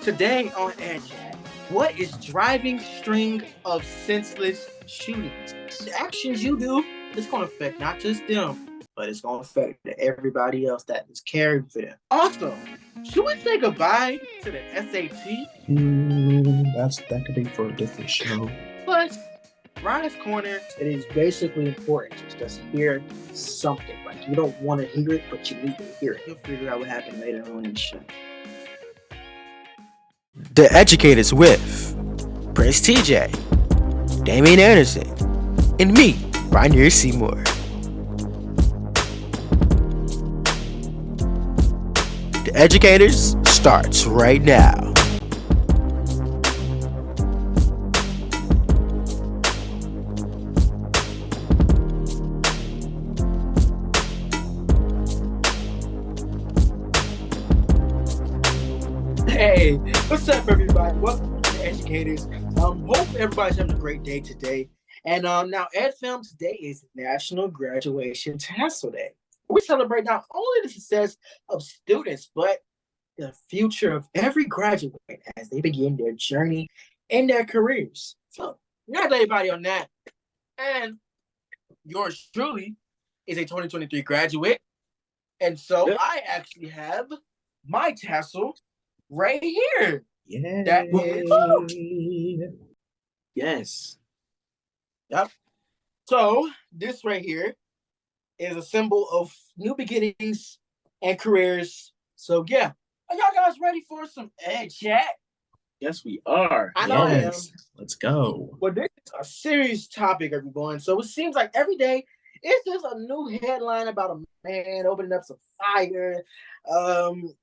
Today on Edu Chat, what is driving string of senseless shootings? The actions you do, it's going to affect not just them, but it's going to affect everybody else that is caring for them. Also, should we say goodbye to the SAT? That could be for a different show. Plus, Ryan's Corner, it is basically important to just hear something. Like, you don't want to hear it, but you need to hear it. You'll figure out what happened later on in the show. The Educators with Prince TJ, Damian Anderson, and me, Rainier Seymour. The Educators starts right now. Hey, what's up, everybody? Welcome to the Educators. Hope everybody's having a great day today. And now, EdFilm, today is National Graduation Tassel Day. We celebrate not only the success of students, but the future of every graduate as they begin their journey in their careers. So, not everybody on that. And yours truly is a 2023 graduate. And so I actually have my tassel right here. Yeah. Yes. Yep. So this right here is a symbol of new beginnings and careers. So yeah. Are y'all guys ready for some Ed Chat? Yes, we are. I know I am. Let's go. Well, this is a serious topic, everyone. So it seems like every day it's just a new headline about a man opening up some fire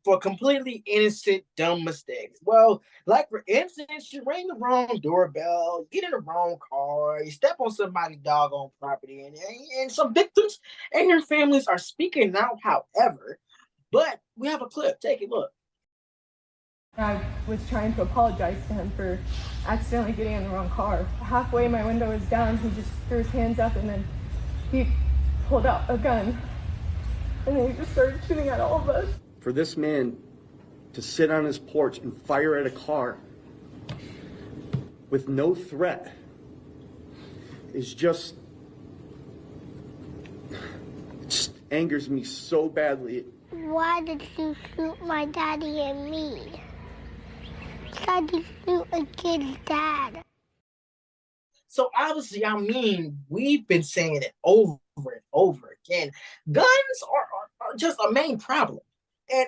for completely innocent, dumb mistakes. Well, like for instance, you ring the wrong doorbell, you get in the wrong car, you step on somebody's doggone property, and some victims and their families are speaking out, however. But we have a clip. Take a look. I was trying to apologize to him for accidentally getting in the wrong car. Halfway, my window was down. He just threw his hands up and then he pulled out a gun. And then he just started shooting at all of us. For this man to sit on his porch and fire at a car with no threat is just angers me so badly. Why did you shoot my daddy and me? Why did you shoot a kid's dad? So obviously, I mean, we've been saying it over and over again. Guns are just a main problem. And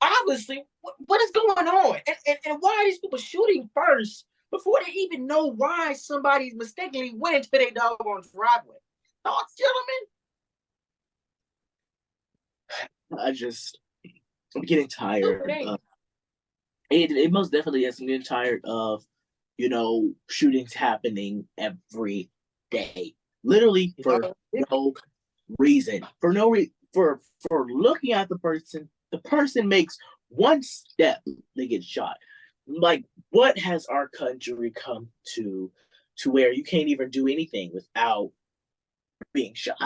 obviously, what is going on? And why are these people shooting first before they even know why somebody mistakenly went into their doggone driveway? Thoughts, gentlemen? I'm getting tired. It most definitely is. I'm getting tired of, shootings happening every day. Literally for no reason. For looking at the person makes one step, they get shot. Like, what has our country come to where you can't even do anything without being shot?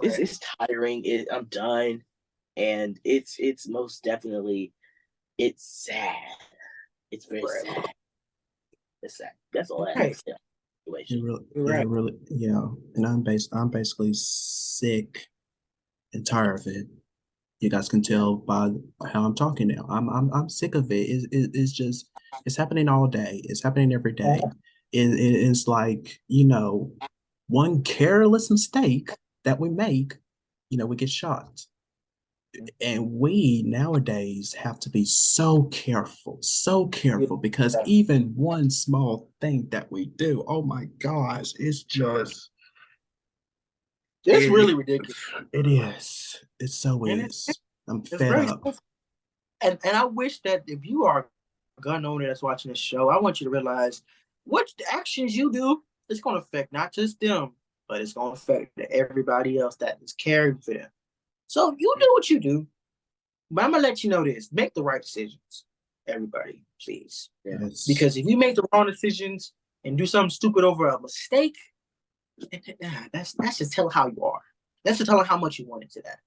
Right. It's tiring. I'm done. And it's most definitely, it's sad. It's very sad. It's sad. That's all I have to say. And I'm basically sick and tired of it. You guys can tell by how I'm talking now. I'm sick of it. It's happening all day. It's happening every day. It's like, one careless mistake that we make, we get shot. And we nowadays have to be so careful because even one small thing that we do, oh my gosh, it's really ridiculous. It is. It so is. I'm fed up. And I wish that if you are a gun owner that's watching this show, I want you to realize what actions you do is going to affect not just them, but it's going to affect everybody else that is caring for them. So you do what you do, but I'm going to let you know this. Make the right decisions, everybody, please. Yes. Because if you make the wrong decisions and do something stupid over a mistake, that's just telling how you are. That's just telling how much you want into that.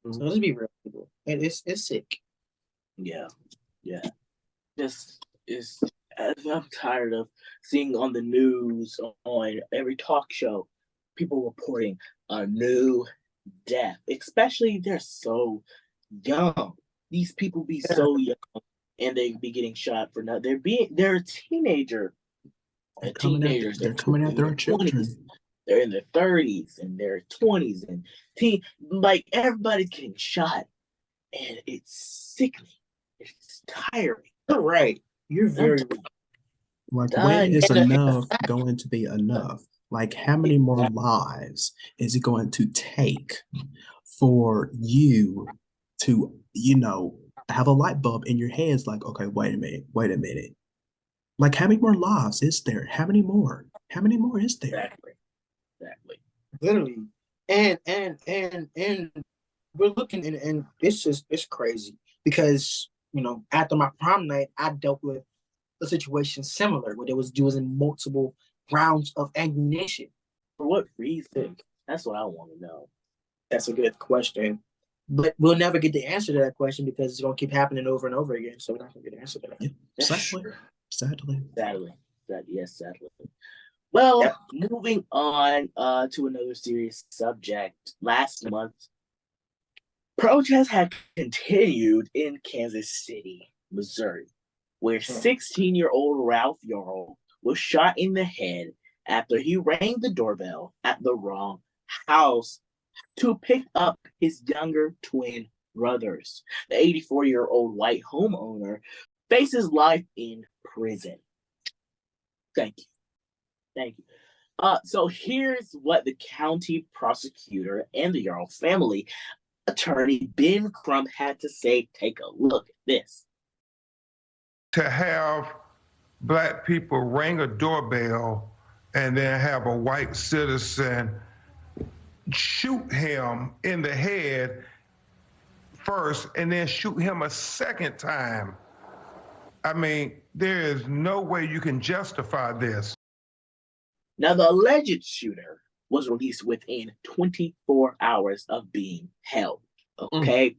Mm-hmm. So let's be real, people. And it's sick. Yeah. Yeah. Just is. I'm tired of seeing on the news, on every talk show, people reporting a new death. Especially they're so young. These people be so young, and they be getting shot for nothing. They're a teenager. Teenagers. They're coming after our children. They're in their 30s and their 20s and like everybody's getting shot, and it's sickening. It's tiring. You're right. You're very right. Like, when is enough going to be enough? Like, how many more lives is it going to take for you to, have a light bulb in your head? It's like, okay, wait a minute. Like, how many more lives is there? How many more? How many more is there? Exactly. Literally. And we're looking, and it's crazy because, after my prom night, I dealt with a situation similar where there was using multiple rounds of ammunition. For what reason? That's what I want to know. That's a good question. But we'll never get the answer to that question because it's going to keep happening over and over again. So we're not going to get the answer to that. Yeah, sadly. Yes, sadly. Well, moving on to another serious subject. Last month, protests had continued in Kansas City, Missouri, where 16-year-old Ralph Yarl was shot in the head after he rang the doorbell at the wrong house to pick up his younger twin brothers. The 84-year-old white homeowner faces life in prison. Thank you. So here's what the county prosecutor and the Yarl family attorney Ben Crump had to say. Take a look at this. To have Black people ring a doorbell and then have a white citizen shoot him in the head first and then shoot him a second time. I mean, there is no way you can justify this. Now, the alleged shooter was released within 24 hours of being held. Okay.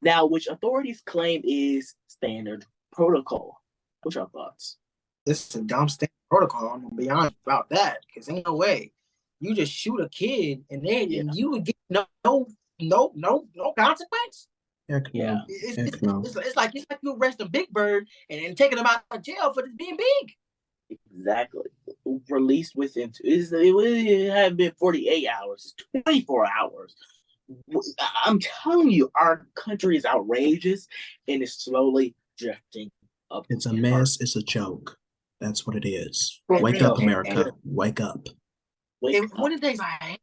Now, which authorities claim is standard protocol. What's your thoughts? This is a dumb standard protocol. I'm gonna be honest about that because ain't no way you just shoot a kid and then you would get no consequence. Heck no. It's like you arrest a big bird and then taking him out of jail for just being big. Exactly. Released within it hadn't been 48 hours, it's 24 hours. I'm telling you, our country is outrageous and it's slowly drifting up. It's a mess. It's a joke. That's what it is. Wake up, America. Wake up. One of the things I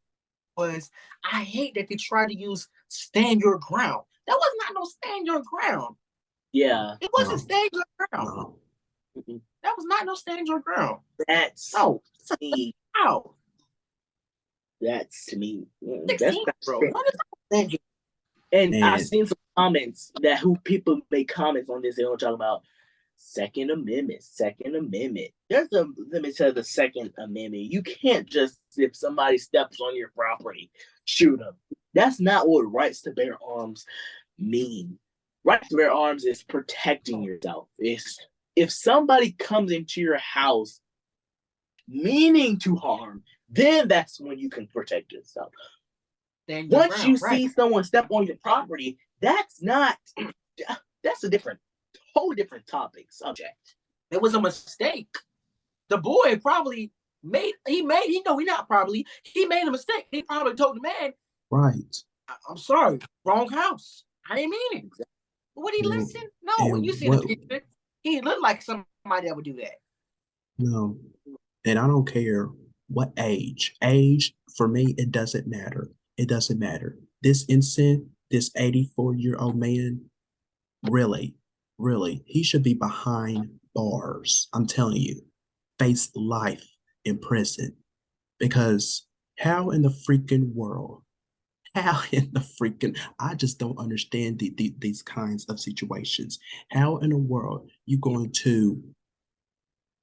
hate that they try to use stand your ground. That was not no stand your ground. Yeah. It wasn't stand your ground. No. That was not no stand your ground. That's me. How? That's to me. 16, bro. And I've seen some comments that people make comments on this. They don't talk about Second Amendment. There's a limit to the Second Amendment. You can't just, if somebody steps on your property, shoot them. That's not what rights to bear arms mean. Rights to bear arms is protecting yourself. It's if somebody comes into your house meaning to harm, then that's when you can protect yourself. Once you see someone step on your property, that's a whole different subject. It was a mistake. The boy probably made a mistake. He probably told the man, right, I'm sorry, wrong house. I didn't mean it. Would he listen? No, when you see the picture, he looked like somebody that would do that. No. And I don't care what age. Age, for me, it doesn't matter. It doesn't matter. This instant, this 84-year-old man, really, he should be behind bars. I'm telling you, face life in prison. Because how in the freaking world, I just don't understand these kinds of situations. How in the world you going to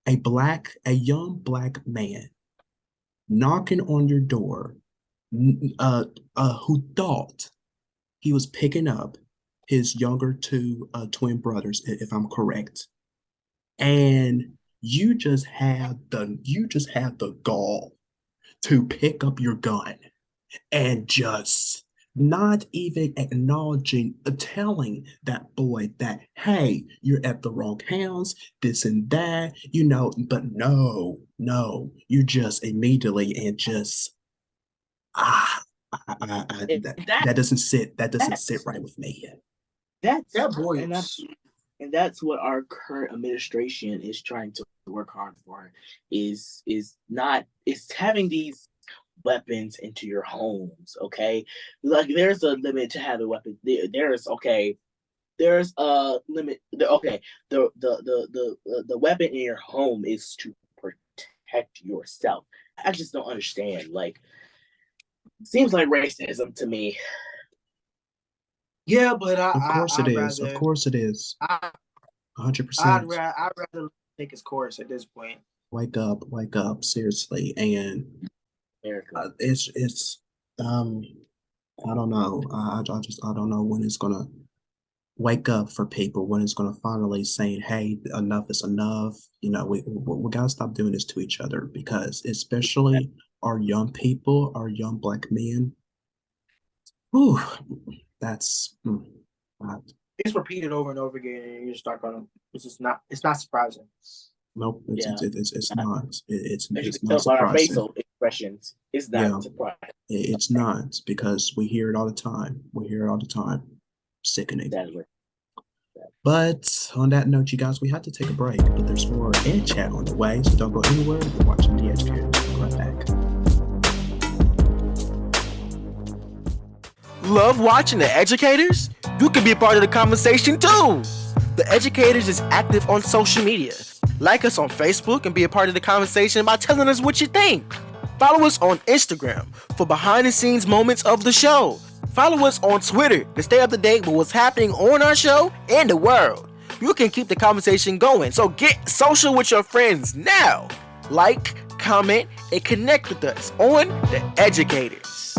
a young black man knocking on your door, who thought he was picking up his younger two twin brothers, if I'm correct. And you just have the gall to pick up your gun and just not even acknowledging, telling that boy that, hey, you're at the wrong hands, this and that, but no, you just immediately and just, ah, that doesn't sit, right with me. That's That boy and that's and that's what our current administration is trying to work hard for. Is having these weapons into your homes. Okay, like there's a limit to having weapons. There's a limit. Okay, the weapon in your home is to protect yourself. I just don't understand. Like, seems like racism to me. Yeah, but Of course it is. Of course it is. 100%. I'd rather take his course at this point. Wake up, seriously. And it's I don't know. I don't know when it's gonna wake up for people, when it's gonna finally saying, hey, enough is enough. We gotta stop doing this to each other, because especially our young people, our young Black men. Whew, that's it's repeated over and over again, and you just start going. It's not surprising. Nope, it's not. It's not surprising. Our facial expressions, it's not surprising. It's not, because we hear it all the time. Sickening. Exactly. But on that note, you guys, we have to take a break. But there's more Ed Chat on the way, so don't go anywhere. You're watching The Educators. We'll be right back. Love watching The Educators? You can be a part of the conversation too! The Educators is active on social media. Like us on Facebook and be a part of the conversation by telling us what you think. Follow us on Instagram for behind-the-scenes moments of the show. Follow us on Twitter to stay up to date with what's happening on our show and the world. You can keep the conversation going, so get social with your friends now. Like, comment, and connect with us on The Educators.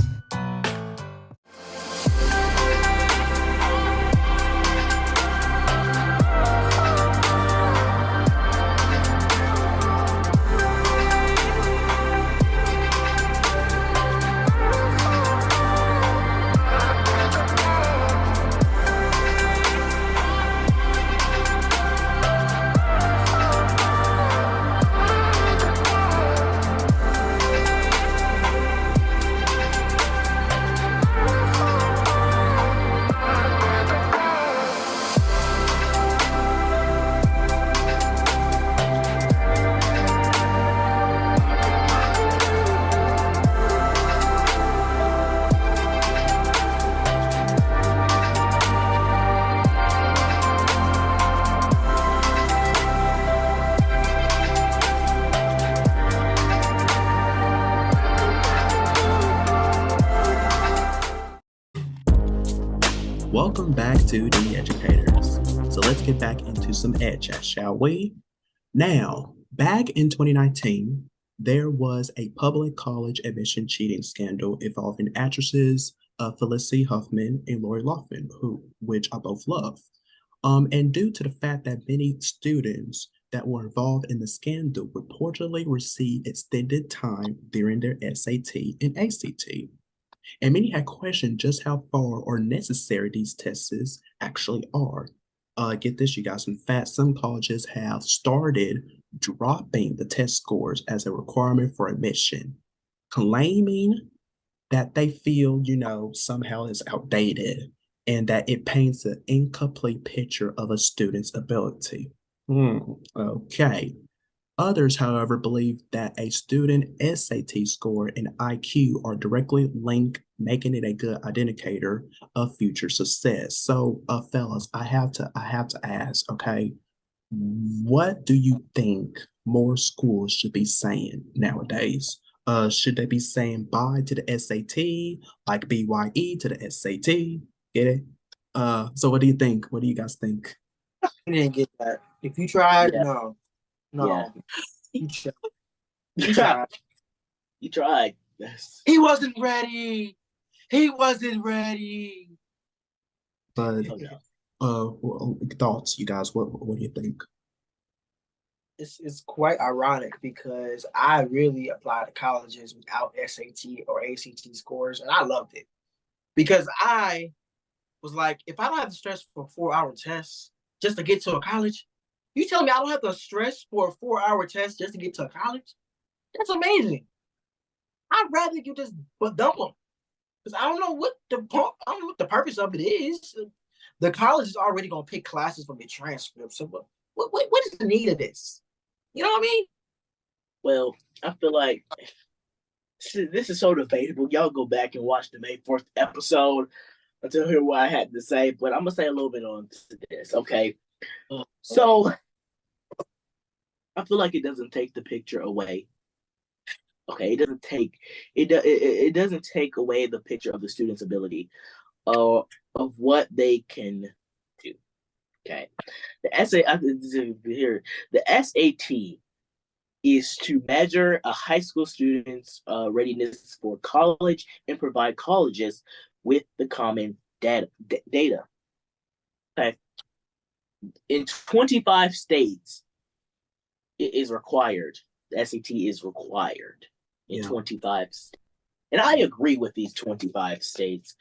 Welcome back to The Educators. So let's get back into some Ed Chat, shall we? Now, back in 2019, there was a public college admission cheating scandal involving actresses Felicity Huffman and Lori Loughlin, which I both love. And due to the fact that many students that were involved in the scandal reportedly received extended time during their SAT and ACT. And many had questioned just how far or necessary these tests actually are. Get this, you guys. In fact, some colleges have started dropping the test scores as a requirement for admission, claiming that they feel, somehow is outdated and that it paints an incomplete picture of a student's ability. Okay. Others, however, believe that a student SAT score and IQ are directly linked, making it a good indicator of future success. So, fellas, I have to ask, okay, what do you think more schools should be saying nowadays? Should they be saying bye to the SAT, like BYE to the SAT? Get it? So what do you think? What do you guys think? I didn't get that. If you tried, no. Yeah. You tried. You tried. He wasn't ready. But Oh, no. thoughts, you guys? What do you think? It's quite ironic because I really applied to colleges without SAT or ACT scores, and I loved it because I was like, if I don't have to stress for a 4 hour test just to get to a college, you telling me I don't have to stress for a 4 hour test just to get to a college? That's amazing. I'd rather you just but dump them because I don't know what the purpose of it is. The college is already gonna pick classes from your transcript. So what is the need of this? You know what I mean? Well, I feel like this is so debatable. Y'all go back and watch the May 4th episode until hear what I had to say. But I'm gonna say a little bit on to this. Okay, so I feel like it doesn't take the picture away. Okay, it doesn't take away the picture of the student's ability, of what they can do. Okay, the SAT is to measure a high school student's readiness for college and provide colleges with the common data. Okay, in 25 states, it is required. The SAT is required in 25 states. And I agree with these 25 states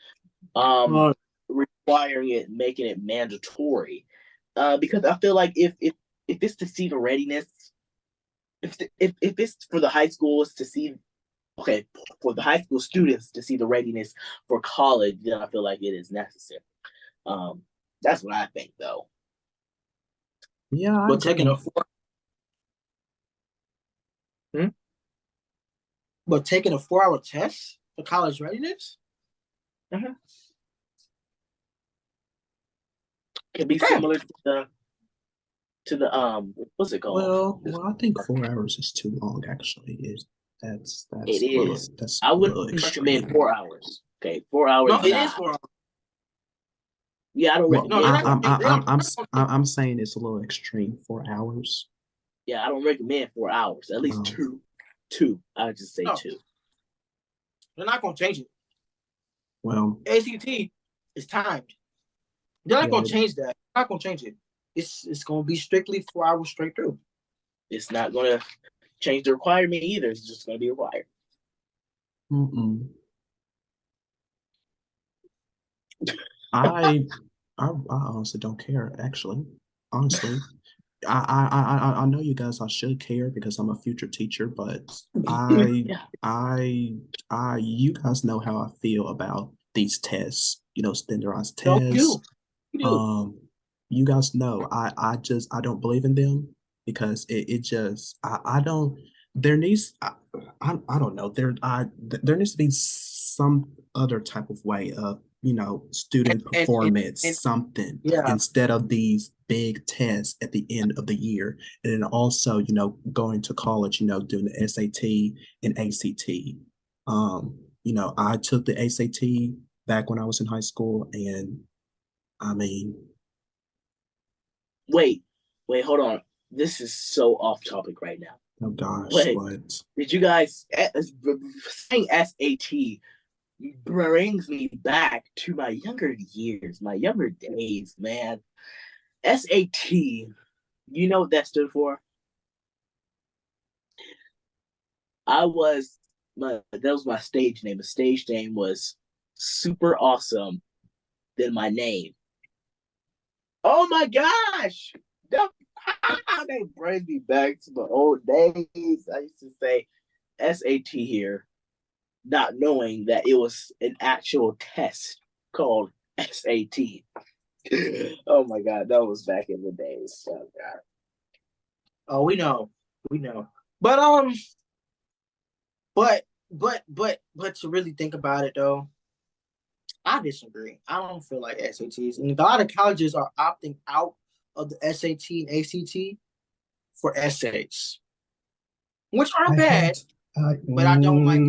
requiring it, making it mandatory. Because I feel like if it's to see the readiness, if it's for the high schools to see, okay, for the high school students to see the readiness for college, then I feel like it is necessary. That's what I think, though. Yeah, But taking a 4 hour test for college readiness can be similar to the what's it called? Well, I think 4 hours is too long. Actually, that's It is. That's I wouldn't recommend 4 hours. Okay, 4 hours. No, it is 4 hours. Yeah, I don't recommend. I'm saying it's a little extreme. 4 hours. Yeah, I don't recommend 4 hours. At least two. I would just say 2. They're not gonna change it. Well, ACT is timed. They're not gonna change that. They're not gonna change it. It's gonna be strictly 4 hours straight through. It's not gonna change the requirement either. It's just gonna be required. I honestly don't care. Actually, honestly, I know you guys. I should care because I'm a future teacher, but you guys know how I feel about these tests. You know, standardized tests. You guys know I don't believe in them because it just I don't. There needs I don't know there needs to be some other type of way of student performance something instead of these big tests at the end of the year, and then also going to college, doing the SAT and ACT. I took the ACT back when I was in high school, and I mean, wait, hold on. This is so off topic right now. Oh gosh, wait, what? Did you guys saying SAT brings me back to my younger years, my younger days, man. SAT, you know what that stood for? That was my stage name. The stage name was Super Awesome Than My Name. Oh my gosh! That brings me back to the old days. I used to say SAT here, not knowing that it was an actual test called SAT. Oh my god, that was back in the days. Oh god. Oh, we know. But to really think about it though, I disagree. I don't feel like SATs, and a lot of colleges are opting out of the SAT and ACT for essays, which aren't bad. But I don't like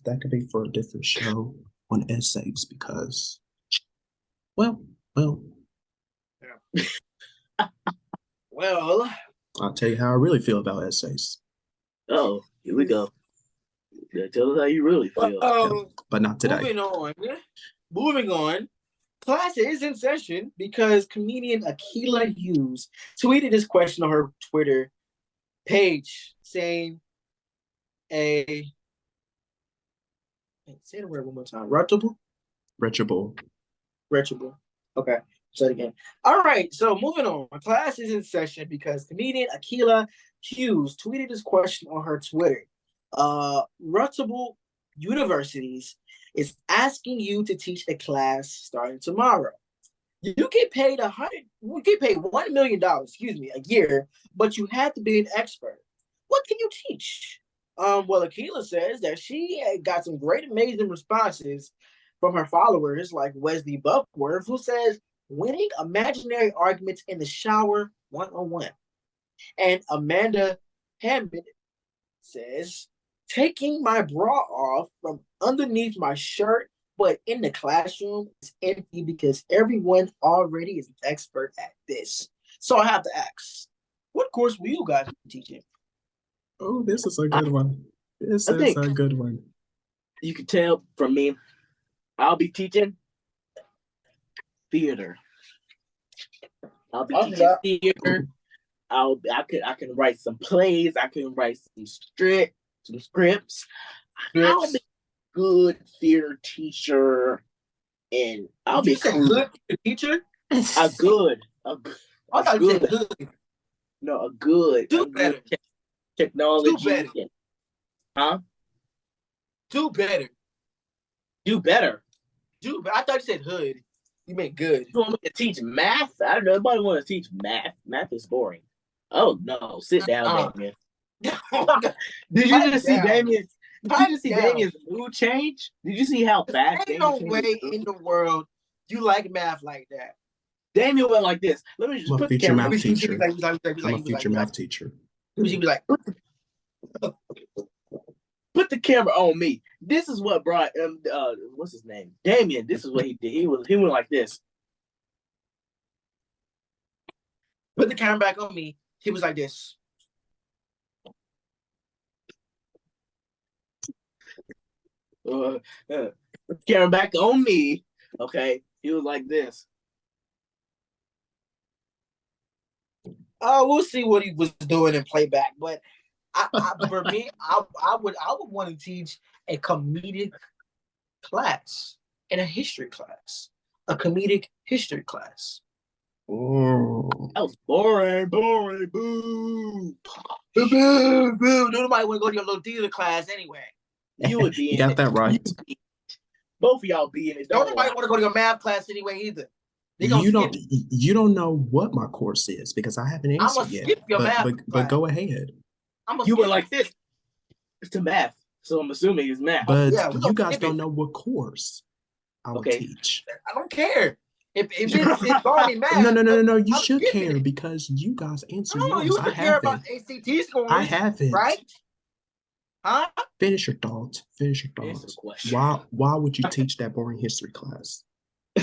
that could be for a different show on essays because, well. Well, I'll tell you how I really feel about essays. Oh, here we go. Yeah, tell us how you really feel. But not today. Moving on. Class is in session because comedian Akilah Hughes tweeted this question on her Twitter page saying say the word one more time. Reachable. Okay. Say it again. All right. So moving on. Class is in session because comedian Akilah Hughes tweeted this question on her Twitter. Reputable universities is asking you to teach a class starting tomorrow. You get paid $1 million, a year, but you have to be an expert. What can you teach? Well, Akilah says that she got some great, amazing responses from her followers, like Wesley Buckworth, who says winning imaginary arguments in the shower one-on-one. And Amanda Hammond says taking my bra off from underneath my shirt, but in the classroom is empty because everyone already is an expert at this. So I have to ask, what course will you guys be teaching? Oh, this is a good one. This I is think a good one. You can tell from me, I'll be teaching theater. I'll be teaching theater. I can write some plays. I can write some scripts. I'll be a good theater teacher, and I'll be a good teacher. A good. I thought you said good. No, a good. Do better. Technology. Do better. Huh? Do better. Do better. I thought you said hood. You meant good. You want me to teach math? I don't know. Nobody want to teach math. Math is boring. Oh no! Sit down, Damien. Did you just see Damien? Did you just see Damien's mood change? Did you see how fast? Ain't no way in the world you like math like that. Damien went like this. Let me just put the camera. I'm a future math teacher. She'd be like, put the camera on me. This is what brought what's his name? Damien. This is what he did. He went like this. Put the camera back on me. He was like this. Camera back on me. Okay. He was like this. We'll see what he was doing in playback, but for me, I would want to teach a comedic class and a history class. A comedic history class. Oh. That was boring, boo. Boo, boo, boo. Nobody want to go to your little theater class anyway. You would be you got that right. Both of y'all be in it. Don't nobody want to go to your math class anyway either. You don't know what my course is because I haven't answered yet. But go ahead. You were like this. It's to math, so I'm assuming it's math. But you guys don't know what course I will teach. I don't care. If it's already math. No. You should care because you guys answer. No, you should care about ACT scores. I haven't. Right? Huh? Finish your thoughts. Why would you teach that boring history class?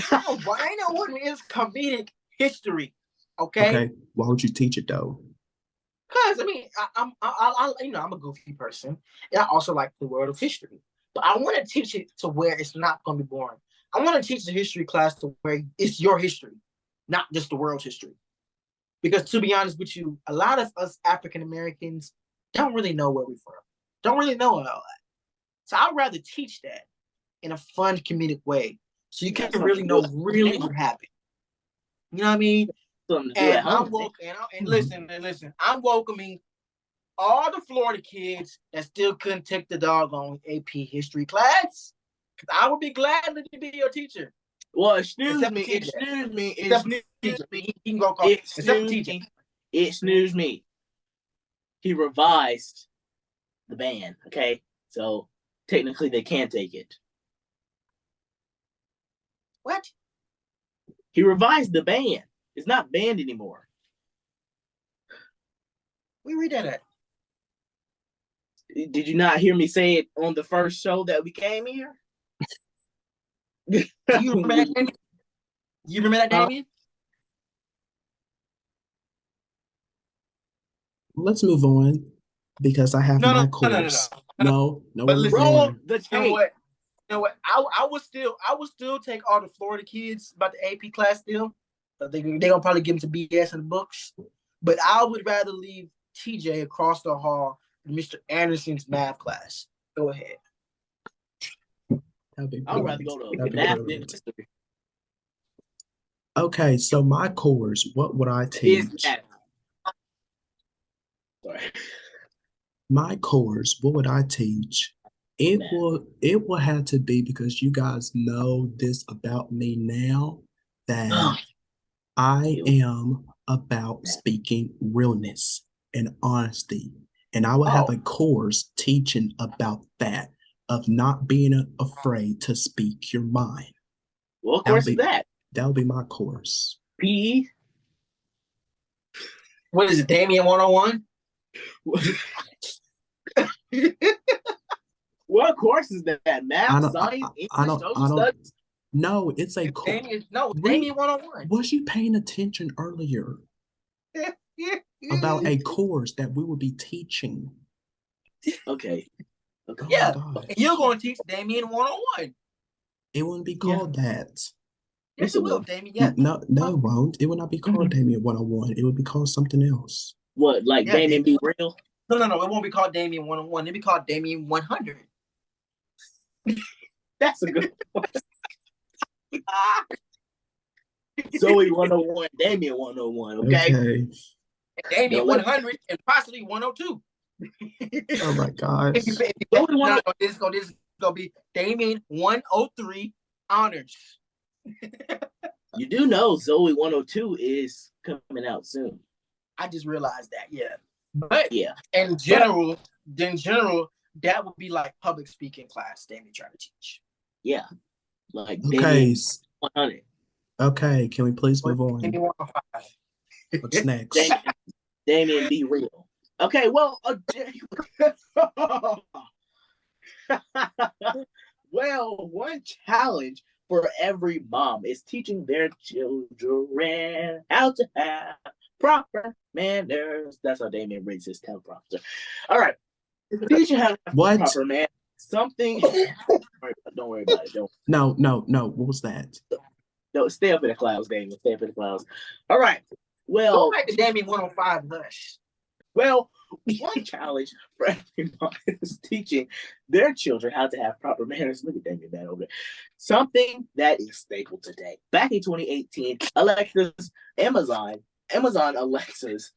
No, but I know what it is comedic history. Okay. Why would you teach it though? Because I mean, I'm a goofy person, and I also like the world of history. But I want to teach it to where it's not going to be boring. I want to teach the history class to where it's your history, not just the world's history. Because to be honest with you, a lot of us African Americans don't really know where we're from. Don't really know all that. So I'd rather teach that in a fun, comedic way, so you can really know really what happened. You know what I mean? And listen, I'm welcoming all the Florida kids that still couldn't take the doggone AP history class. Because I would be glad to be your teacher. Well, excuse me. He can go call Excuse me. He revised the ban, okay? So technically they can take it. What? He revised the ban. It's not banned anymore. We read that at. Did you not hear me say it on the first show that we came here? You remember that, Damien? You remember that, Damien? Let's move on because I have my course. No, but listen, roll the tape. know what? I would still take all the Florida kids about the AP class still. They gonna probably give them some BS in the books, but I would rather leave TJ across the hall in Mr. Anderson's math class. Go ahead. I'd rather go to math than history. Okay, so my course, what would I Is teach? math. Sorry. My course, what would I teach? It will have to be, because you guys know this about me now, that I am about speaking realness and honesty. And I will have a course teaching about that, of not being afraid to speak your mind. What course is that? That'll be my course. PE? What is it, Damien 101? What course is that? Math, science, English, social studies? No, it's a course. Damien 101. Was you paying attention earlier about a course that we will be teaching? Okay. Yeah, you're going to teach Damien 101. It wouldn't be called that. Yes, it will, Damien. Yeah. No, it won't. It would not be called Damien 101. It would be called something else. What, like Damien Be Real? No. It won't be called Damien 101. It'll be called Damien 100. That's a good one. Zoe 101, Damien 101, okay? Damien 100 and possibly 102. Oh my gosh. This is going to be Damien 103 honors. You do know Zoe 102 is coming out soon. I just realized that, yeah. But in general, that would be like public speaking class Damien trying to teach. Yeah. Like okay. 100. Okay, can we please move on? What's next? Damien Be Real. Okay, well, well, one challenge for every mom is teaching their children how to have proper manners. That's how Damien reads his teleprompter. All right. Teach you how to have proper manners. Something. Don't worry about it. No. What was that? No, stay up in the clouds, Damien. Stay up in the clouds. All right. Well, go back to Damien 105 Hush. Well, one challenge for every mom is teaching their children how to have proper manners. Look at Damien that over there. Something that is staple today. Back in 2018, Amazon Alexa's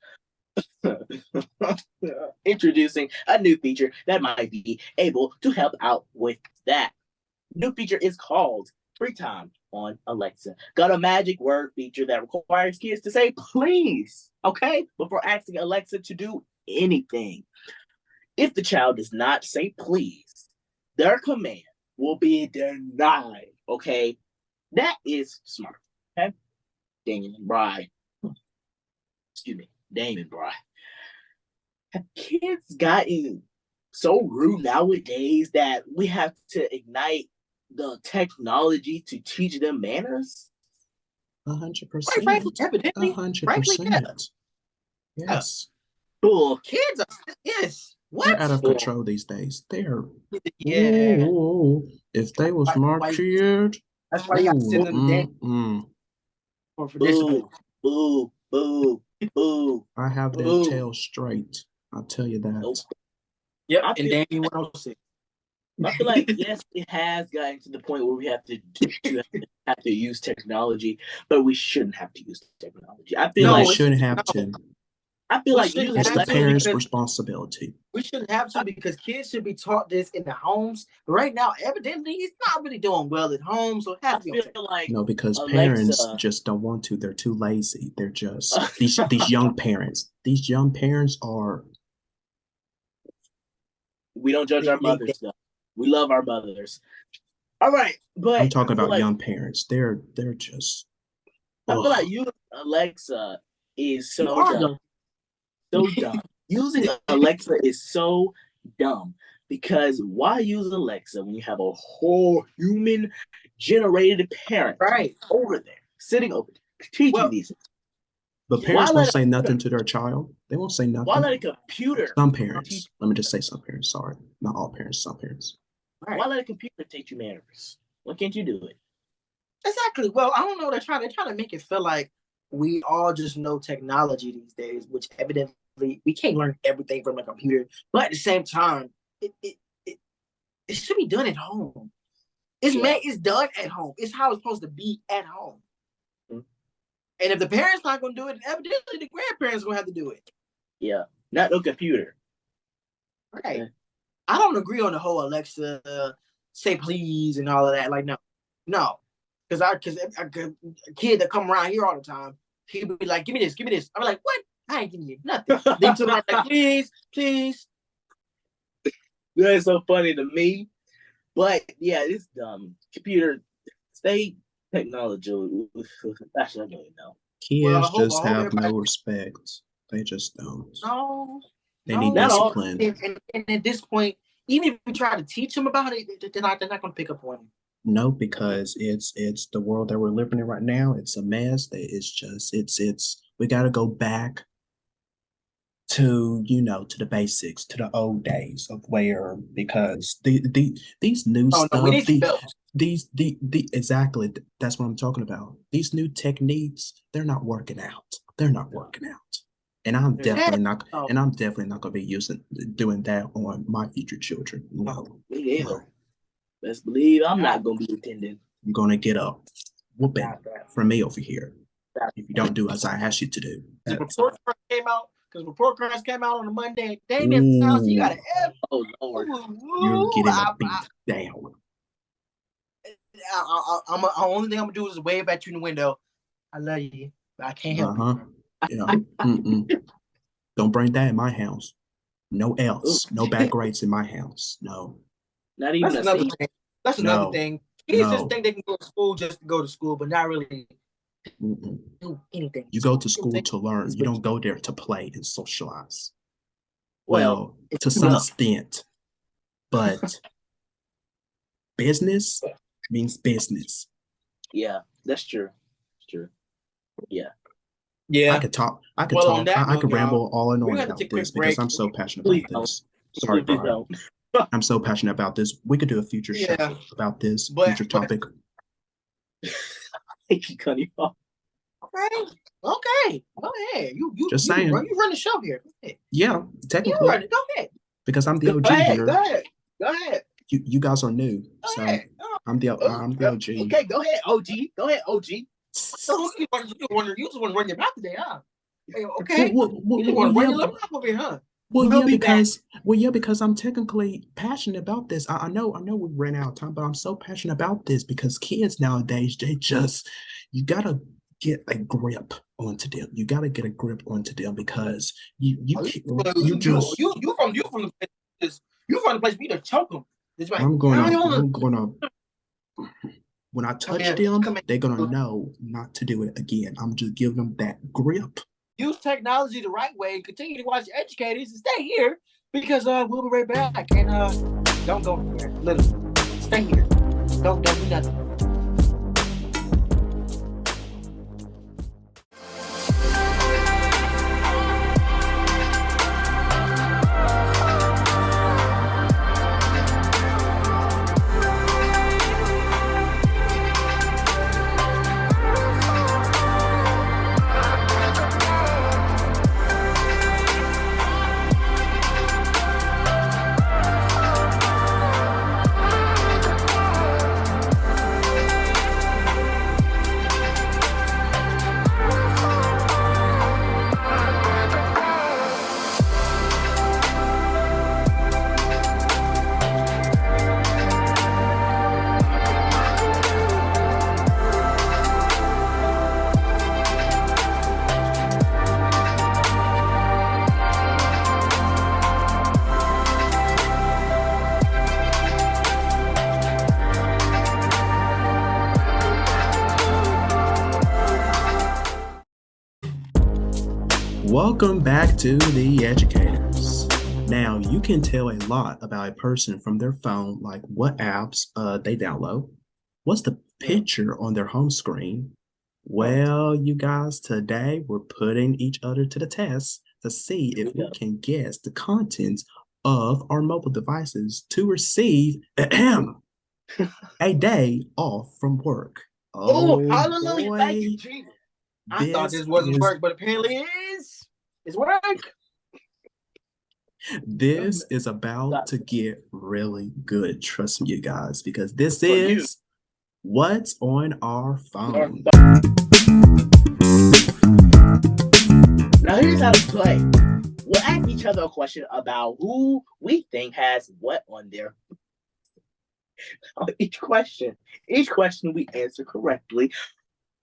introducing a new feature that might be able to help out with that. New feature is called Free Time on Alexa. Got a magic word feature that requires kids to say please, okay, before asking Alexa to do anything. If the child does not say please, their command will be denied, okay? That is smart, okay? Damien Bry. Have kids gotten so rude nowadays that we have to ignite the technology to teach them manners? 100%. 100%. Yes. Cool. Kids are, yes. What? They're out of control these days. They're if they was my kid. That's why you got to send them boo, boo, boo, boo. I have that tail straight. I'll tell you that. Nope. Yep, and Damien 106. I feel like yes, it has gotten to the point where we have to use technology, but we shouldn't have to use technology. I feel like we shouldn't have to. I feel like it's the parents' responsibility. We shouldn't have to because kids should be taught this in their homes. But right now, evidently, he's not really doing well at home. So I feel like because parents just don't want to. They're too lazy. They're just these young parents. These young parents are. We don't judge our mothers though. We love our mothers. All right, but I'm talking about young parents. They're just. I feel like using Alexa is so dumb. So dumb. Using Alexa is so dumb because why use Alexa when you have a whole human generated parent over there, sitting over there, teaching these? But parents won't say nothing to their child. They won't say nothing. Why let a computer? Some parents. Let me just say some parents. Sorry, not all parents. Some parents. Right. Why let a computer teach you manners? Why can't you do it? Exactly. Well, I don't know. They're trying to make it feel like we all just know technology these days, which evidently we can't learn everything from a computer. But at the same time, it, it should be done at home. It's done at home. It's how it's supposed to be at home. Mm-hmm. And if the parents not going to do it, evidently the grandparents going to have to do it. Yeah, not no computer. Right. Yeah. I don't agree on the whole Alexa say please and all of that. Like no, because a kid that come around here all the time, he'd be like, give me this. I'm like, what? I ain't giving you nothing. Then to like, please. That's so funny to me. But yeah, it's dumb. Computer, stay technology. Actually, I don't even know. Kids just have no respect. They just don't. No. They need discipline. And at this point, even if we try to teach them about it, they're not going to pick up on it. No, because it's the world that we're living in right now. It's a mess. It's we got to go back to to the basics, to the old days of where, because these new stuff, exactly, that's what I'm talking about. These new techniques, they're not working out. And I'm definitely not going to be doing that on my future children. No. No. Best believe I'm not going to be attending. You're going to get a whooping from me over here if you don't do as I ask you to do. The report card came out. Because report cards came out on a Monday. Damien's house, you got an F. Oh, Lord. You're getting a beat down. The only thing I'm going to do is wave at you in the window. I love you, but I can't help you. Yeah. Don't bring that in my house. No F's. No bad grades in my house. No. Not even That's another thing. That's another thing. Kids just think they can go to school just to go to school, but not really do anything. You go to school to learn. You don't go there to play and socialize. Well, to some extent. But business means business. Yeah, that's true. It's true. Yeah. I could talk. I could ramble all and on about this because I'm so passionate about this. Sorry, Brian. I'm so passionate about this. We could do a future show about this future topic. You cut him off. Okay. Go ahead. You just saying. You run the show here. Go ahead. Yeah, technically. You run it. Go ahead. Because I'm the OG here. Go ahead. You guys are new, so I'm the OG. Okay, go ahead, OG. So you just want to run your mouth today, huh? Okay. You want to run your little mouth over here, huh? Because I'm technically passionate about this. I know we ran out of time, but I'm so passionate about this because kids nowadays, you gotta get a grip onto them. You gotta get a grip onto them because you from the place we to choke them. I'm gonna when I touch them, they're gonna know not to do it again. I'm just giving them that grip. Use technology the right way and continue to watch Educators and stay here because we'll be right back. And don't go here. Literally. Stay here. Don't do nothing. Welcome back to The Educators. Now, you can tell a lot about a person from their phone, like what apps they download, what's the picture on their home screen. Well, you guys, today we're putting each other to the test to see if we can guess the contents of our mobile devices to receive a day off from work. Oh, Oh hallelujah. Thank you, boy, Jesus. I thought this this wasn't is work, but apparently it is. It's work. this is about Got to get really good. Trust me, you guys, because this For you. is what's on our Your phone. Now here's how to play. We'll ask each other a question about who we think has what on there. Each question we answer correctly,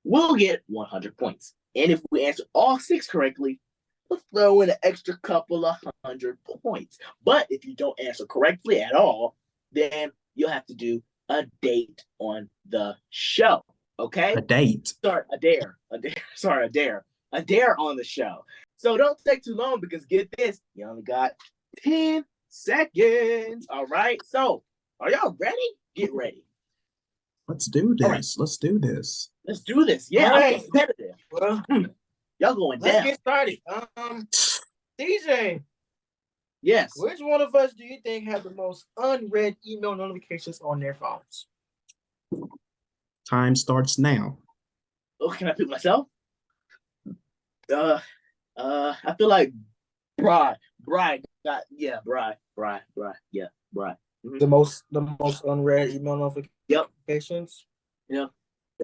we'll get 100 points. And if we answer all 6 correctly, we'll throw in an extra couple of 100 points. But if you don't answer correctly at all, then you'll have to do a date on the show. Okay? A date. Sorry, a dare. Sorry, a dare. A dare on the show. So don't take too long because get this, you only got 10 seconds. All right. So are y'all ready? Get ready. Let's do this. Right. Let's do this. Let's do this. Yeah, All right. I'm competitive. Well, Y'all going let's down. get started. DJ, Yes. which one of us do you think has the most unread email notifications on their phones? Time starts now. Oh, can I pick myself? I feel like Bri got yeah, Bri, yeah, Bri. Mhm. The most unread email notifications. Yep.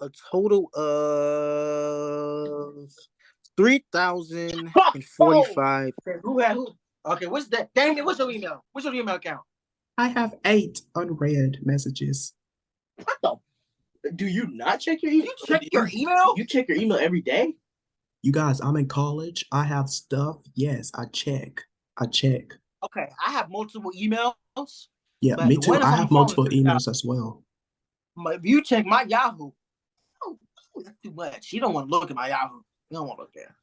A total of 3,045. Okay, who had who? Okay, what's that? Damn it, what's your email? What's your email account? I have 8 unread messages. What the? Do you not check your email? You check your email? You check your email every day? You guys, I'm in college. I have stuff. Yes, I check. Okay, I have multiple emails. Yeah, But me the too. one that's I on have my phone multiple is 3,000. emails as well. If you check my Yahoo, that's too much. You don't want to look at my Yahoo. You don't want to look there.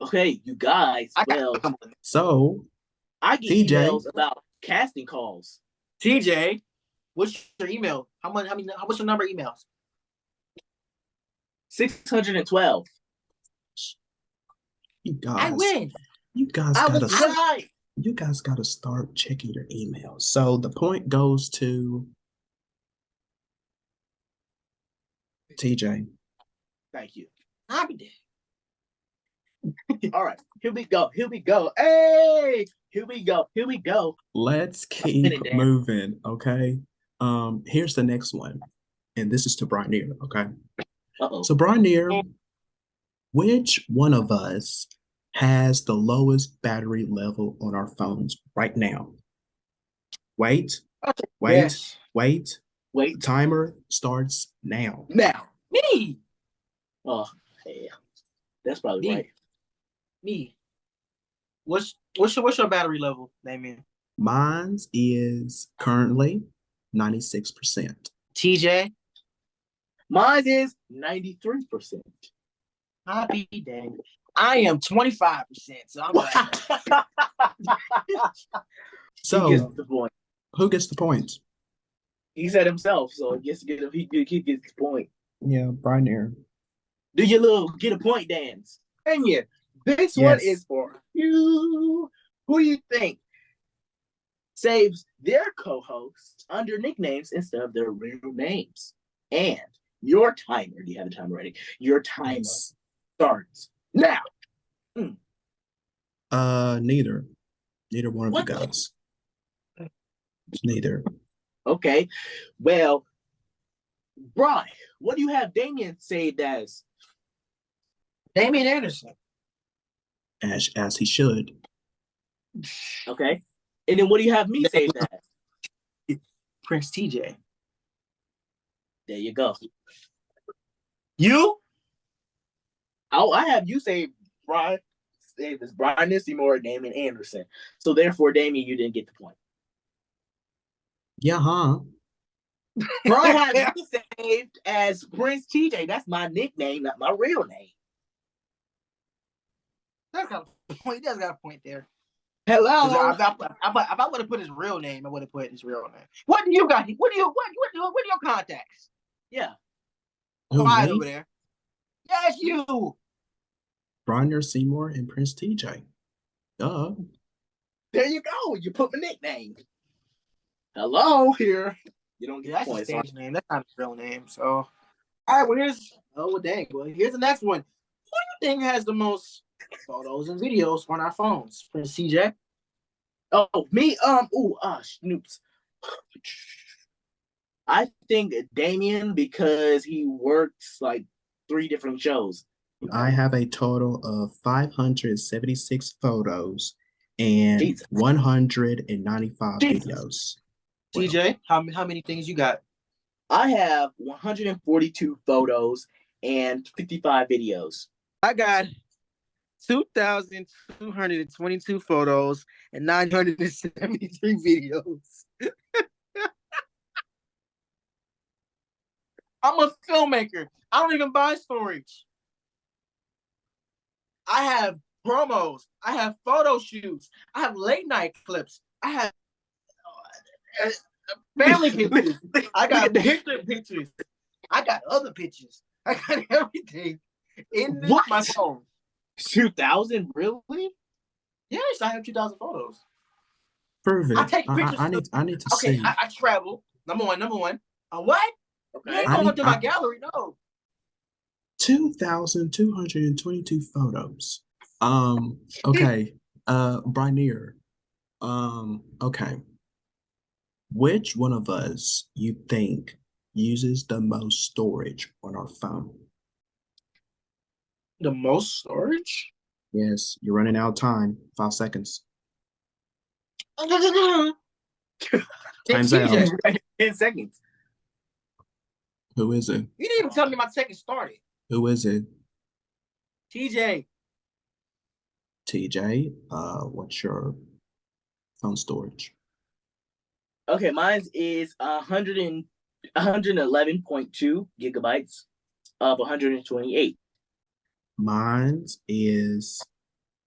Okay, you guys. Well, So, I get TJ. emails about casting calls. TJ, what's your email? What's your number of emails? 612. You guys, I win. You guys I gotta was right. you guys gotta start checking your emails. So the point goes to TJ. Thank you. I'll be there. All right, here we go. Hey, here we go. Let's keep moving, okay? Here's the next one, and this is to Brynier, okay? Uh-oh. So Brynier, which one of us has the lowest battery level on our phones right now? Wait. Yes. The timer starts now. Now. Me. Oh, yeah. That's probably Me. right. Me. What's your battery level, Damien? Mine's is currently 96%. TJ? Mine is 93%. I'll be damned. I am 25%, so I'm like. So, he gets the point. Who gets the point? He said himself, so he gets the point. Yeah, Brynier. Do your little get a point dance. And yeah, this one is for you. Who you think saves their co-hosts under nicknames instead of their real names? And your timer, do you have the timer ready? Your timer starts now. Neither one of you guys. Neither. Okay. Well, Brian, what do you have Damien saved as? Damien Anderson. As he should. Okay. And then what do you have me saved as? Prince TJ. There you go. You? Oh, I have you saved Brian. Saved as Brian Nissimore, Damien Anderson. So therefore, Damien, you didn't get the point. Yeah, huh? Brian has me saved as Prince TJ. That's my nickname, not my real name. That's got a point. That's got a point there. Hello. If I would have put his real name, I would have put his real name. What do you got? What are your contacts? Yeah. Quiet over there. Yes, you. Brynier Seymour and Prince TJ. Duh. There you go. You put my nickname. Hello here. You don't get That's a points. stage name. That's not a real name. So, all right. Well, dang. Well, here's the next one. Who do you think has the most photos and videos on our phones? Prince CJ. Oh, me. Snoops. I think Damien, because he works like 3 different shows. I have a total of 576 photos and Jesus. 195 videos. TJ, how many things you got? I have 142 photos and 55 videos. I got 2,222 photos and 973 videos. I'm a filmmaker. I don't even buy storage. I have promos. I have photo shoots. I have late night clips. I have family pictures. I got pictures. I got other pictures. I got everything in my phone. 2,000? Really? Yes, I have 2,000 photos. Prove it. I take pictures. I need to Okay, see. I travel. Number one. What? Okay. You ain't going to my gallery, no. 2,222 photos. Okay. Brinier. Okay. Which one of us you think uses the most storage on our phone? The most storage? Yes, you're running out of time. 5 seconds. Time's out. 10 seconds. Who is it? You didn't even tell me my second started. Who is it? TJ. TJ, what's your phone storage? Okay, mine is 111.2 gigabytes of 128. Mine is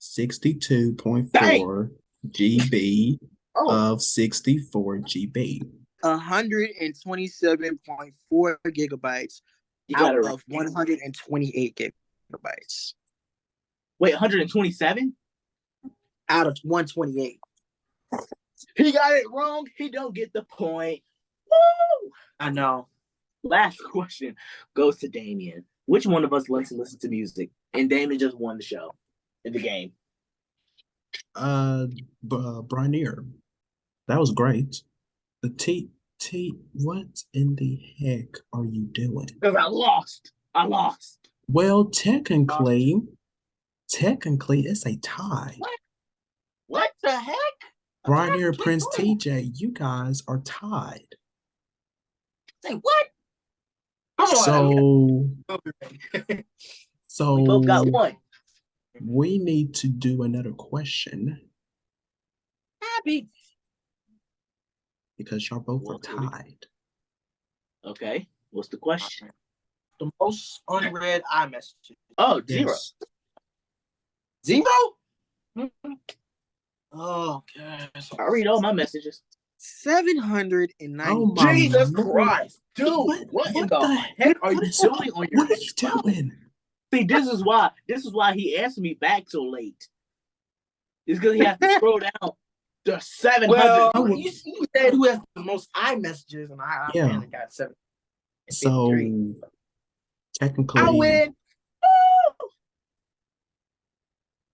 62.4 GB of 64 GB. 127.4 gigabytes out of 128 gigabytes. Wait, 127? Out of 128. He got it wrong. He don't get the point. Woo! I know. Last question goes to Damien. Which one of us likes to listen to music? And Damien just won the show in the game. Brinier. That was great. The T, what in the heck are you doing? Because I lost. Well, technically, it's a tie. What the heck? Brinier, Prince TJ, you guys are tied. Say what? So we both got one. We need to do another question. Happy. Because y'all both are tied. Okay. What's the question? The most unread iMessages. Oh, 0. Yes. 0? Oh, gosh. I read all my messages. 790. Oh, Jesus Christ. Dude, what in the heck are you doing on your What are you doing? See, this is why he answered me back so late. It's because he has to scroll down the 700. Well, you said who has the most iMessages, and I only got 7. So, technically, I win.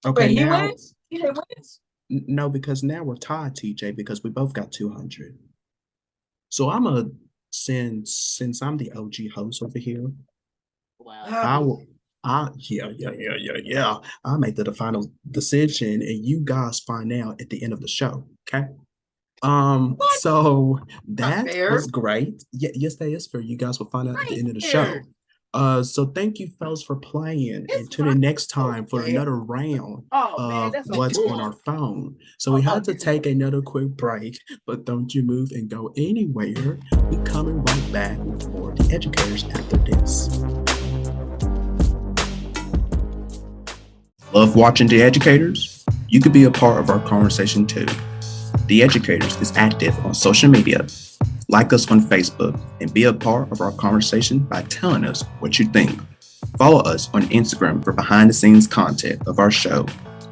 Okay, wait, he now wins? TJ wins? No, because now we're tied, TJ, because we both got 200. So I'm a since I'm the OG host over here. Wow. I make the final decision, and you guys find out at the end of the show. Okay. So that was great. Yeah, yes, that is fair. You guys will find out at the end of the show. So thank you, fellas, for playing, and tune in next time for another round of what's on our phone. So we had to take another quick break, but don't you move and go anywhere. We're coming right back with more of the educators after this. Love watching The Educators? You could be a part of our conversation too. The Educators is active on social media. Like us on Facebook and be a part of our conversation by telling us what you think. Follow us on Instagram for behind the scenes content of our show.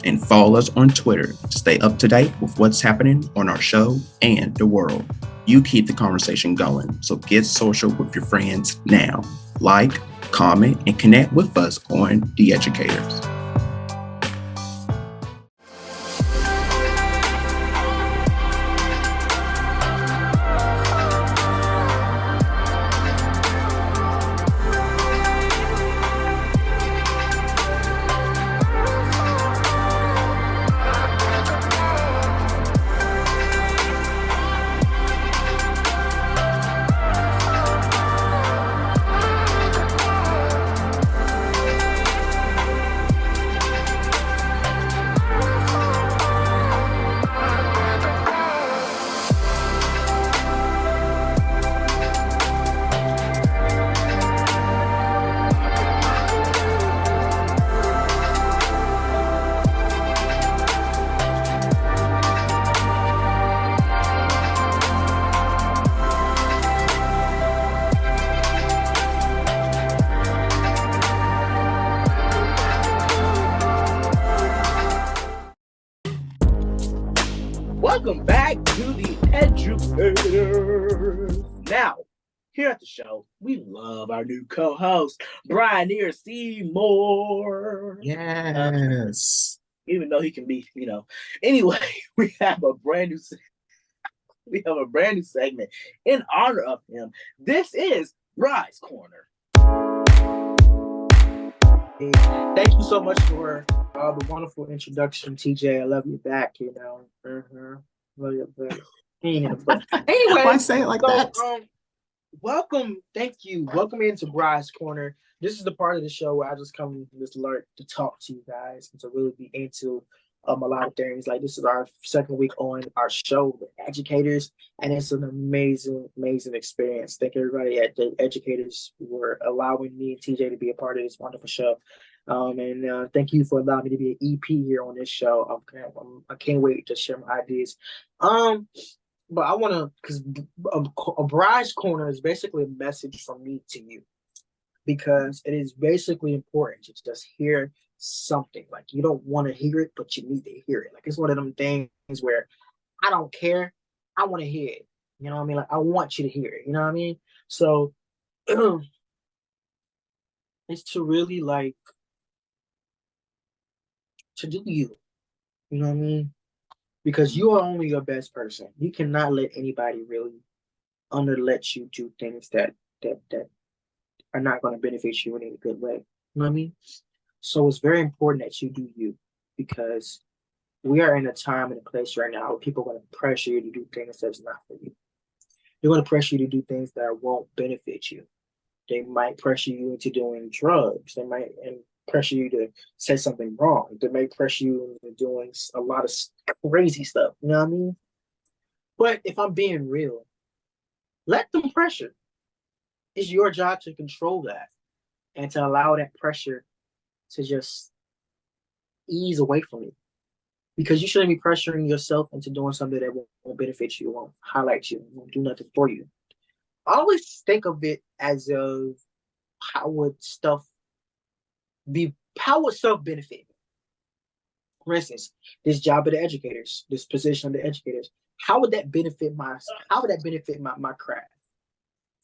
and follow us on Twitter to stay up to date with what's happening on our show and the world. You keep the conversation going, so get social with your friends now. Like, comment, and connect with us on The Educators. Welcome back to the Educators. Now, here at the show, we love our new co-host, Brian Seymour. Yes. Even though he can be, Anyway, we have a brand new segment in honor of him. This is Brian's Corner. Thank you so much for the wonderful introduction, TJ. I love you back. Love you back. Anyway, Why say it like that? Welcome. Thank you. Welcome into Bride's Corner. This is the part of the show where I just come this alert to talk to you guys and to really be into a lot of things. Like, this is our second week on our show, The Educators, and it's an amazing experience. Thank everybody at The Educators for allowing me and TJ to be a part of this wonderful show. And thank you for allowing me to be an EP here on this show. I can't wait to share my ideas. But I want to, because a Bride's Corner is basically a message from me to you, because it is basically important to just hear something. Like, you don't want to hear it, but you need to hear it. Like, it's one of them things where I don't care, I want to hear it. You know what I mean? Like, I want you to hear it. You know what I mean? So it's to really, like, to do you. You know what I mean? Because you are only your best person. You cannot let anybody really let you do things that are not going to benefit you in a good way. You know what I mean? So it's very important that you do you, because we are in a time and a place right now where people are going to pressure you to do things that's not for you. They're going to pressure you to do things that won't benefit you. They might pressure you into doing drugs. They might pressure you to say something wrong. They may pressure you into doing a lot of crazy stuff. You know what I mean? But if I'm being real, let them pressure. It's your job to control that and to allow that pressure to just ease away from you. Because you shouldn't be pressuring yourself into doing something that won't benefit you, won't highlight you, won't do nothing for you. I always think of it as how would stuff benefit me? For instance, this job of the educators, this position of the educators, how would that benefit my craft?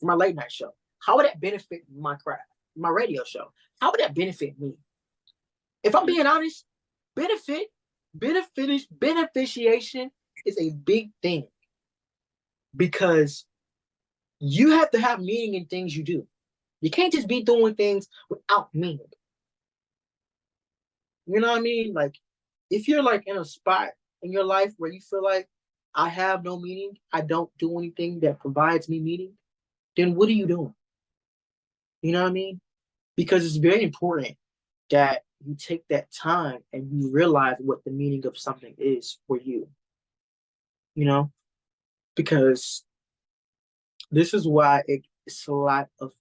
My late night show, how would that benefit my craft? My radio show, how would that benefit me? If I'm being honest, beneficiation is a big thing, because you have to have meaning in things you do. You can't just be doing things without meaning. You know what I mean? Like, if you're like in a spot in your life where you feel like, I have no meaning, I don't do anything that provides me meaning, then what are you doing? You know what I mean? Because it's very important that you take that time and you realize what the meaning of something is for you. You know? Because this is why it's a lot of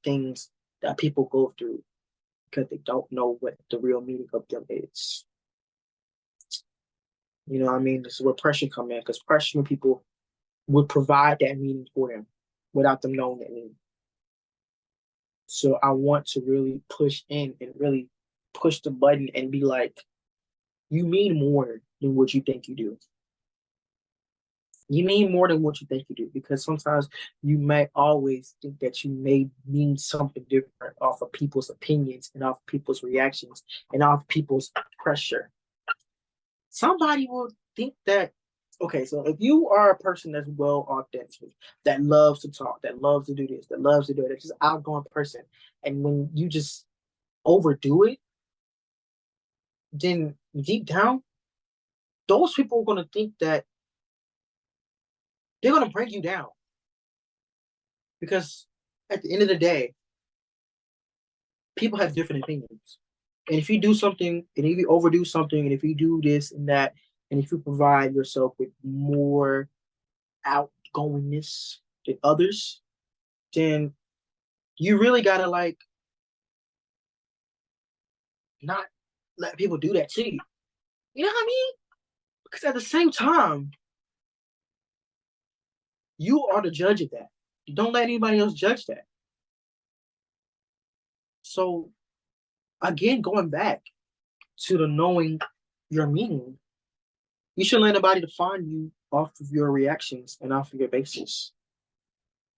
things that people go through, because they don't know what the real meaning of them is. You know what I mean? This is where pressure comes in, because pressuring people would provide that meaning for them without them knowing that meaning. So I want to really push in and really push the button and be like, you mean more than what you think you do. You mean more than what you think you do, because sometimes you may always think that you may mean something different off of people's opinions and off people's reactions and off people's pressure. Somebody will think that, okay, so if you are a person that's well authentic, that loves to talk, that loves to do this, that loves to do that, just outgoing person, and when you just overdo it, then deep down, those people are going to think that they're going to break you down. Because at the end of the day, people have different opinions. And if you do something, and if you overdo something, and if you do this and that, and if you provide yourself with more outgoingness than others, then you really gotta like not let people do that to you. You know what I mean? Because at the same time, you are the judge of that. You don't let anybody else judge that. So again, going back to the knowing your meaning, you shouldn't let anybody define you off of your reactions and off of your basis.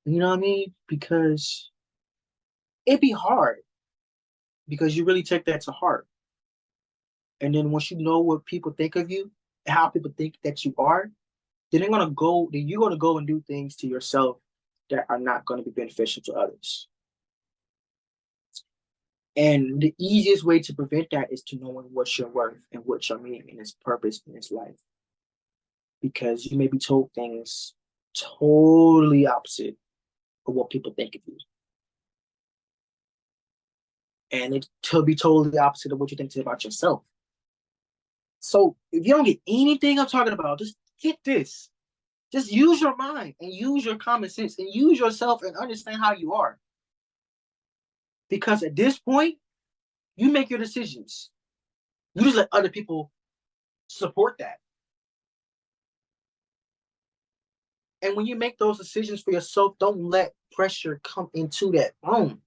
You know what I mean? Because it'd be hard because you really take that to heart. And then once you know what people think of you, how people think that you are, then you're gonna go and do things to yourself that are not gonna be beneficial to others. And the easiest way to prevent that is to knowing what's your worth and what your meaning and its purpose in this life. Because you may be told things totally opposite of what people think of you. And it will be totally opposite of what you think about yourself. So if you don't get anything I'm talking about, just get this. Just use your mind and use your common sense and use yourself and understand how you are. Because at this point, you make your decisions. You just let other people support that. And when you make those decisions for yourself, don't let pressure come into that room.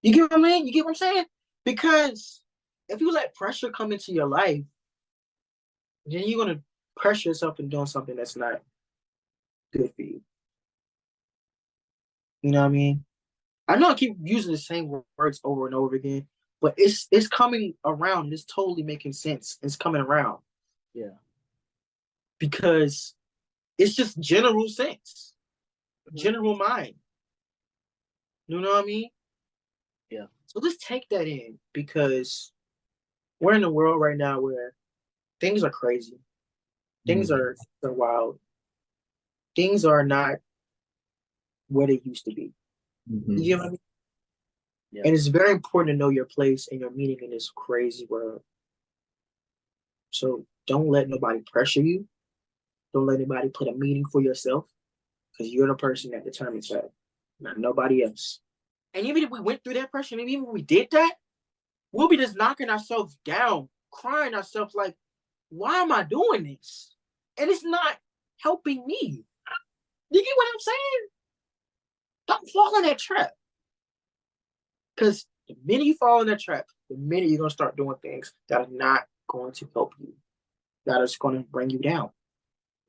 You get what I mean? You get what I'm saying? Because if you let pressure come into your life, then you're going to pressure yourself into doing something that's not good for you. You know what I mean? I know I keep using the same words over and over again, but it's coming around. It's totally making sense. It's coming around. Yeah. Because it's just general sense, general mind. You know what I mean? Yeah. So let's take that in, because we're in a world right now where things are crazy. Things are wild. Things are not where they used to be. You know what I mean? Yeah. And it's very important to know your place and your meaning in this crazy world. So don't let nobody pressure you. Don't let anybody put a meaning for yourself, because you're the person that determines that, not nobody else. And even if we went through that pressure, and even if we did that, we'll be just knocking ourselves down, crying ourselves like, why am I doing this? And it's not helping me. You get what I'm saying? Don't fall in that trap. Because the minute you fall in that trap, the minute you're going to start doing things that are not going to help you, that is going to bring you down.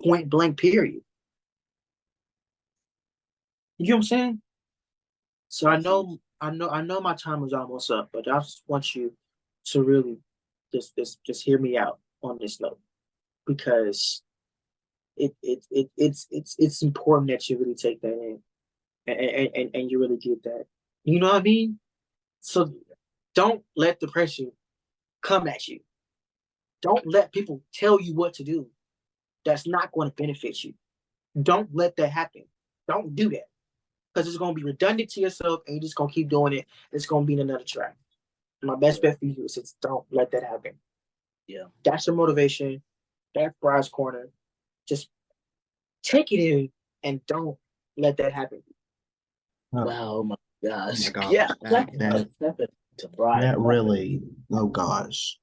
Point blank, period. You get what I'm saying? So I know my time is almost up, but I just want you to really just hear me out on this note, because it's important that you really take that in and you really get that. You know what I mean? So don't let the pressure come at you. Don't let people tell you what to do that's not going to benefit you. Don't let that happen. Don't do that. Because it's going to be redundant to yourself, and you're just going to keep doing it. It's going to be in another track. My best bet for you is just don't let that happen. Yeah. That's your motivation. That's Brian's Corner. Just take it in and don't let that happen. Wow, my gosh. Oh my gosh. Yeah. That really, oh gosh.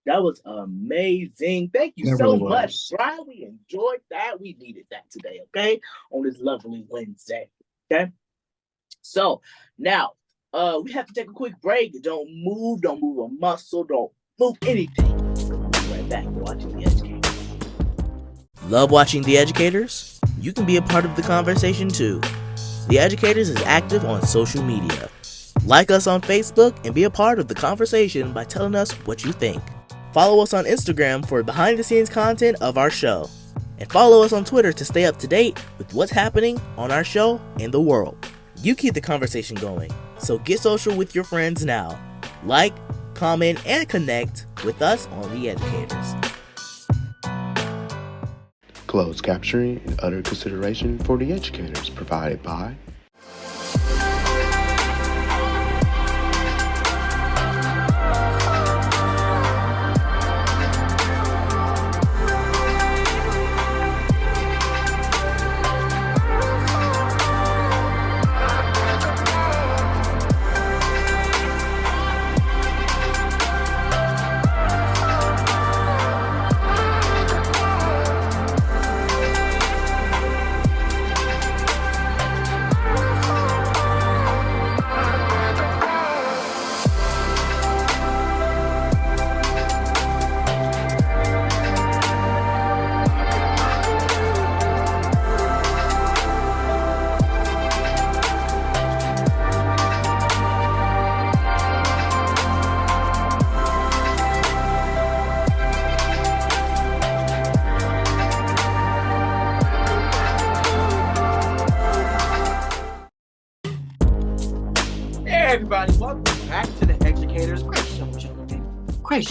That was amazing. Thank you That so really much, was. Brian. We enjoyed that. We needed that today, okay? On this lovely Wednesday. Okay. So now we have to take a quick break. Don't move a muscle, don't move anything. sit back and watching The Educators. Love watching The Educators? You can be a part of the conversation too. The Educators is active on social media. Like us on Facebook and be a part of the conversation by telling us what you think. Follow us on Instagram for behind the scenes content of our show. And follow us on Twitter to stay up to date with what's happening on our show and the world. You keep the conversation going, so get social with your friends now. Like, comment, and connect with us on The Educators. Closed captioning and other consideration for The Educators provided by Everybody, welcome back to The Educators. Great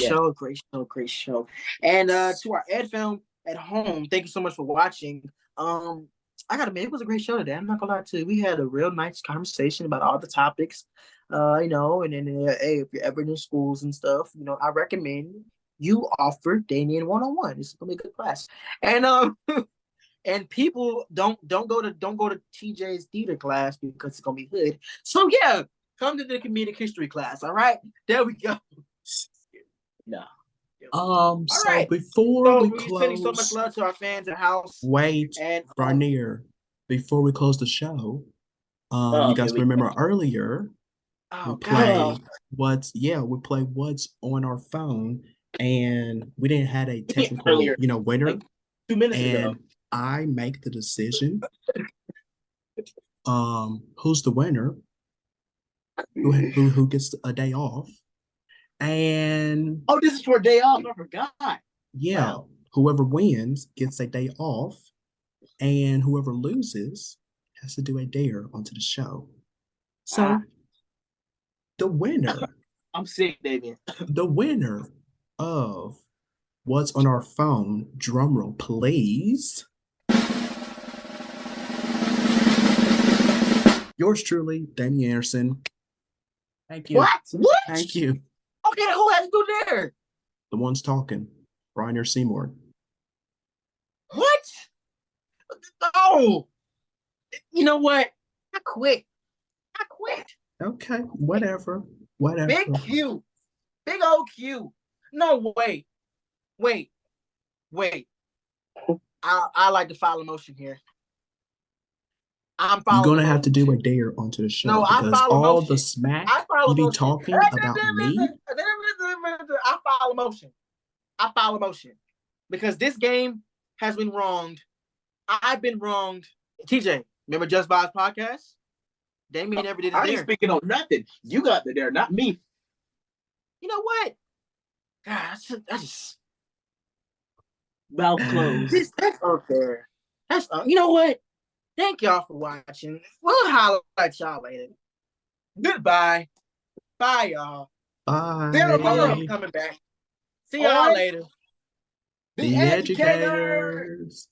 show. And to our ed film at home, thank you so much for watching. I gotta admit, it was a great show today. I'm not gonna lie to you. We had a real nice conversation about all the topics, and then hey, if you're ever in schools and stuff, I recommend you offer Damien 101. It's gonna be a good class. And and people don't go to TJ's theater class because it's gonna be hood. So yeah, come to the comedic history class. All right, there we go. No. So right. before we we're sending so much close, love to our fans at house. wait, And Rainier, before we close the show, you guys remember earlier we played what's on our phone, and we didn't have a technical, winner. Like 2 minutes ago. And I make the decision. Who's the winner? Who gets a day off? And this is for a day off. I forgot. Yeah, Wow. Whoever wins gets a day off, and whoever loses has to do a dare onto the show. So the winner, I'm sick, Damien. the winner of What's on Our Phone, drumroll please. Yours truly, Damien Anderson. Thank you. What? Thank you. Okay, who has to go there? The one's talking, Rainer Seymour. What? Oh, you know what? I quit. Okay, whatever. Big Q, big old Q. No, wait. I like to file a motion here. You're gonna have to do a dare onto the show because all the smack you be talking about me. I file a motion because this game has been wronged. I've been wronged. TJ, remember Just Vibes podcast? Damien never did a dare. I ain't speaking on nothing. You got the dare, not me. You know what? God, I just mouth closed. That's unfair. You know what? Thank y'all for watching. We'll holler at y'all later. Goodbye. Bye, y'all. Bye. Sarah coming back. See y'all later. The Educators.